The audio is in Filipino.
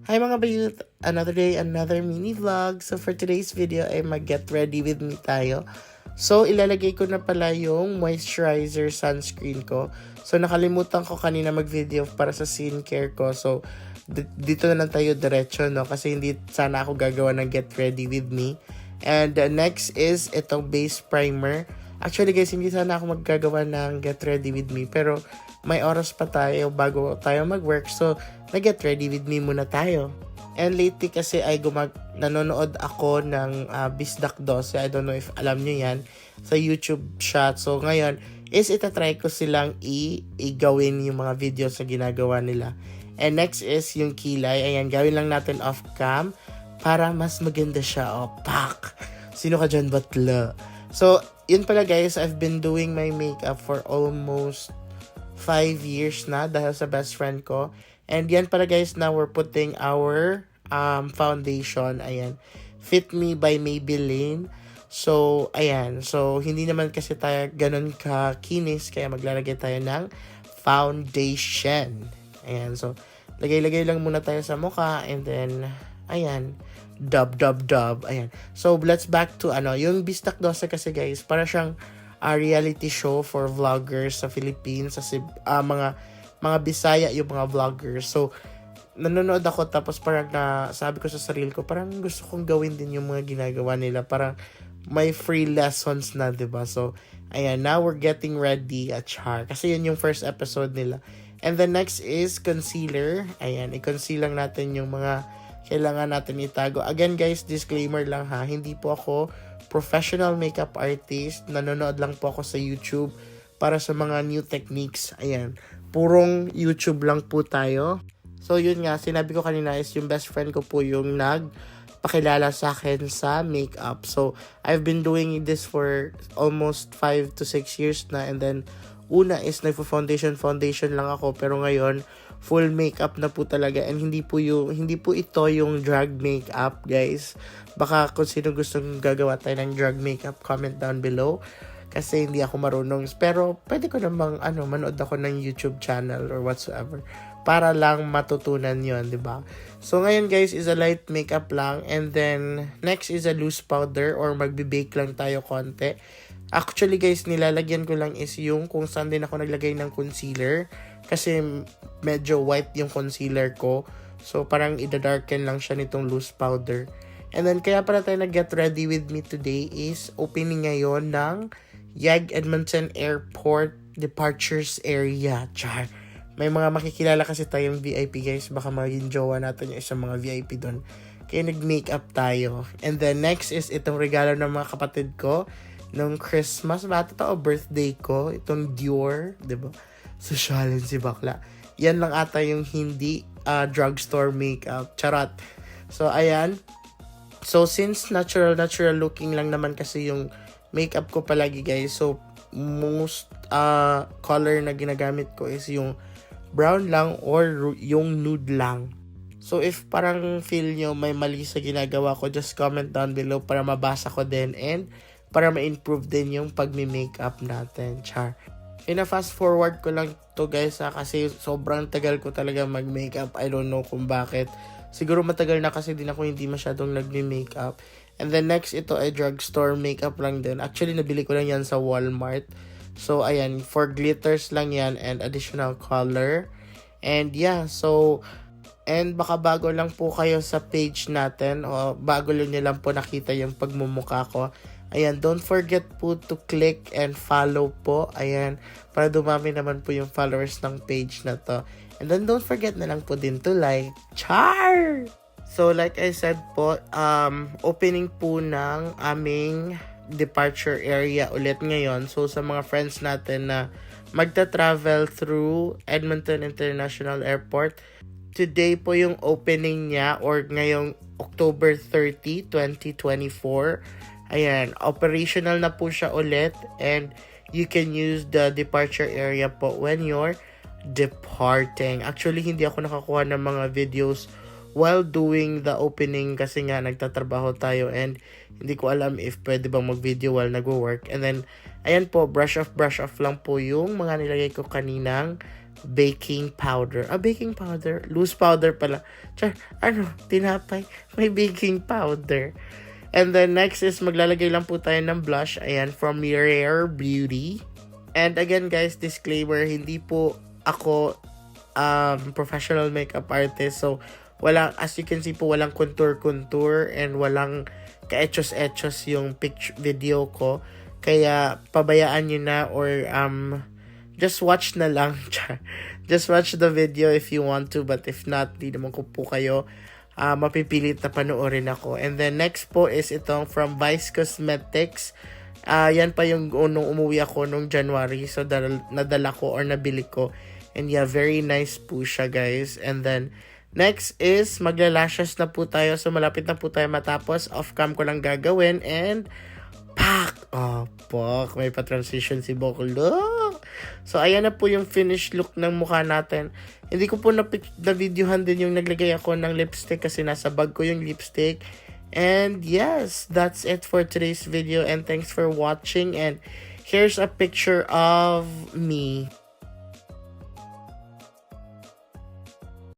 Hi mga bayut! Another day, another mini vlog. So for today's video ay mag-get ready with me tayo. So ilalagay ko na pala yung moisturizer sunscreen ko. So nakalimutan ko kanina mag-video para sa skincare ko. So dito na lang tayo diretso, no? Kasi hindi sana ako gagawa ng get ready with me. And next is itong base primer. Actually guys, hindi sana ako maggagawa ng get ready with me. Pero may oras pa tayo bago tayo mag-work. So, nag-get ready with me muna tayo. And lately kasi ay nanonood ako ng Bisdak 12. I don't know if alam nyo yan. Sa YouTube shot. So, ngayon is itatry ko silang i-gawin yung mga videos na ginagawa nila. And next is yung kilay. Ayan, gawin lang natin off-cam para mas maganda siya. O, pak! Sino ka dyan batla? So, yun pala guys. I've been doing my makeup for almost 5 years na dahil sa best friend ko. And yan pala guys, now we're putting our foundation. Ayan. Fit Me by Maybelline. So, ayan. So, hindi naman kasi tayo ganun kakinis. Kaya maglalagay tayo ng foundation. Ayan. So, lagay-lagay lang muna tayo sa mukha. And then, ayan. Dub. Ayan. So, let's back to yung Bistak 12 kasi guys, para siyang reality show for vloggers sa Philippines, sa mga Bisaya yung mga vloggers. So, nanonood ako tapos parang sabi ko sa sarili ko, parang gusto kong gawin din yung mga ginagawa nila. Parang may free lessons na, diba? So, ayan, now we're getting ready at Char. Kasi yun yung first episode nila. And the next is concealer. Ayan, i-conceal lang natin yung mga kailangan natin itago. Again guys, disclaimer lang ha, hindi po ako professional makeup artist. Nanonood lang po ako sa YouTube para sa mga new techniques. Ayan, purong YouTube lang po tayo. So yun nga, sinabi ko kanina is yung best friend ko po yung nagpakilala sa akin sa makeup. So I've been doing this for almost 5 to 6 years na. And then una is nagpo-foundation lang ako, pero ngayon full makeup na po talaga. And hindi po ito yung drag makeup, guys. Baka kung sino gustong gagawa tayo ng drag makeup, comment down below. Kasi hindi ako marunong. Pero pwede ko namang manood ako ng YouTube channel or whatsoever para lang matutunan yon, di ba? So ngayon guys is a light makeup lang. And then next is a loose powder or magbe-bake lang tayo konti. Actually guys, nilalagyan ko lang is yung kung saan din ako naglagay ng concealer. Kasi medyo white yung concealer ko. So parang ida-darken lang siya nitong loose powder. And then kaya pala tayo nag-get ready with me today is opening ngayon ng YEG Edmonton Airport Departures Area. Char. May mga makikilala kasi tayong VIP guys. Baka maging jowa natin yung isang mga VIP doon. Kaya nag-makeup tayo. And then next is itong regalo ng mga kapatid ko nung Christmas. Bata to o birthday ko. Itong Dior. Diba? Social si bakla. Yan lang ata yung hindi drugstore makeup. Charot. So ayan. So since natural looking lang naman kasi yung makeup ko palagi guys. So most color na ginagamit ko is yung brown lang or yung nude lang. So if parang feel nyo may mali sa ginagawa ko, just comment down below para mabasa ko din and para ma-improve din yung pagmi-makeup natin. Char. Fast forward ko lang to guys kasi sobrang tagal ko talaga mag-makeup. I don't know kung bakit. Siguro matagal na kasi din ako hindi masyadong nagme-makeup. And then next, ito ay drugstore makeup lang din. Actually, nabili ko lang yan sa Walmart. So, ayan, for glitters lang yan and additional color. And yeah, so, and baka bago lang po kayo sa page natin o bago lang nyo lang po nakita yung pagmumukha ko. Ayan, don't forget po to click and follow po. Ayan, para dumami naman po yung followers ng page na to. And then don't forget na lang po din to like. Char! So like I said po, opening po ng aming departure area ulit ngayon. So sa mga friends natin na magta-travel through Edmonton International Airport, today po yung opening niya or ngayong October 30, 2024. Ayan, operational na po siya ulit and you can use the departure area po when you're departing. Actually, hindi ako nakakuha ng mga videos while doing the opening kasi nga nagtatrabaho tayo and hindi ko alam if pwede bang mag-video while nagwo-work. And then, ayan po, brush off lang po yung mga nilagay ko kaninang baking powder. Baking powder? Loose powder pala. Char, tinapay. May baking powder. And then next is maglalagay lang po tayo ng blush. Ayan, from Rare Beauty. And again guys, disclaimer, hindi po ako professional makeup artist. So, as you can see po, walang contour and walang ka-etchos yung video ko. Kaya, pabayaan nyo na or just watch na lang. Just watch the video if you want to. But if not, di naman ko po kayo mapipilit na panoorin ako. And then next po is itong from Vice Cosmetics. Yan pa yung nung umuwi ako nung January. So, nadala ko or nabili ko. And yeah, very nice po siya guys. And then, next is magla-lashes na po tayo. So, malapit na po tayo matapos. Off-cam ko lang gagawin. And, pak! Pak! May pa-transition si Boko. Look! So, ayan na po yung finished look ng mukha natin. Hindi ko po na-videohan din yung naglagay ako ng lipstick kasi nasa bag ko yung lipstick. And yes, that's it for today's video. And thanks for watching. And here's a picture of me.